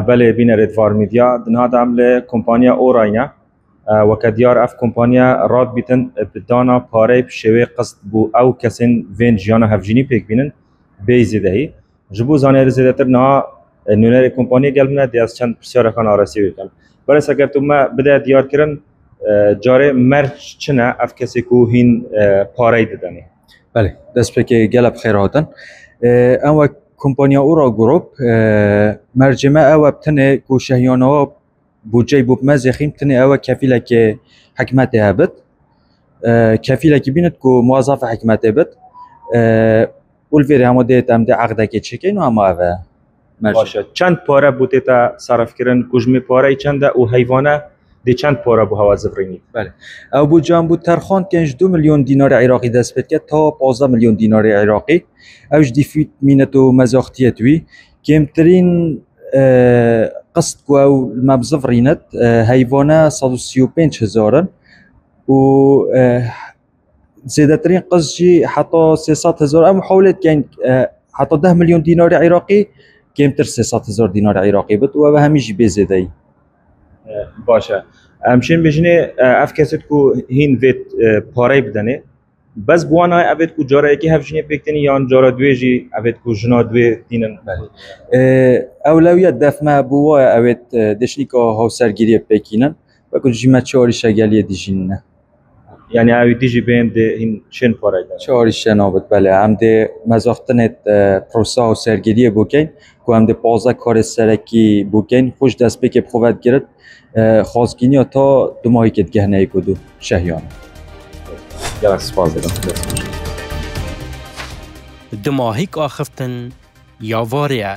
بله بین ریدوار میدیا دنها دامل کمپانیا اوراینا وكديار اف كومبانيا راد بيتن بدانا باري بشوي قصد بو او كسن فين جيانا هفجيني بيك بينن بيزي دهي جبو زانير زيدتر نها نونر كومبانيا قلبنا دي از چند بسيار خان آرسی بيكن برس اگر تو ما بده ديار کرن جاره مرچ چنه اف کسی کو هین پاري ددني بله دست بك قلب خير هاتن اما كومبانيا اورا جروب مرجمه او بتنه کو شهيانا بودجه بوب مزخیم تنه او کفیله که حکمت هبت کفیله که بیند که موظف حکمت هبت اول همه دیت هم ده عقده که چکین و همه اوه باشه چند پاره بوده تا صرف کردن کجمی پاره چنده و حیوانه دی چند پاره بو هوا زفرینی بله او بودجه هم بود ترخاند که 2 میلیون دینار عراقی دست بید که تا 15 میلیون دینار عراقی اوش دیفیت مینت و مزاختیت وی کمترین قصد او المبزف رينت هيفانا 135,000 و زيادترين قصدي حتى 600,000 ام حولت كان حتى 10 مليون دينار عراقي كيمتر 600,000 دينار عراقي بت و هميش بزيداي باشه امشين بجني اف كاسيت كو هين فيت باري بدنه بس بوانا اوید کو جاره یکی هفجینی بکتنی یا جاره دویجی اوید کو جنا دوی دینن اولویت دفمه بوا اوید دشنی که ها سرگیری بکینن و کو جیمه چهاری شگلی دیجینه یعنی اوید دیجی بین ده این چند پاره دارن چهاری شنابت بله هم ده مزاختنت پروسا و سرگیری بکن که هم ده 15 کار سرکی بکن خوش دست بک بخواد گرد خواستگینی تا 2 ماهی که گهنه کدو شهیان گلک سپاس دارم دماهیک آخفتن یا واریا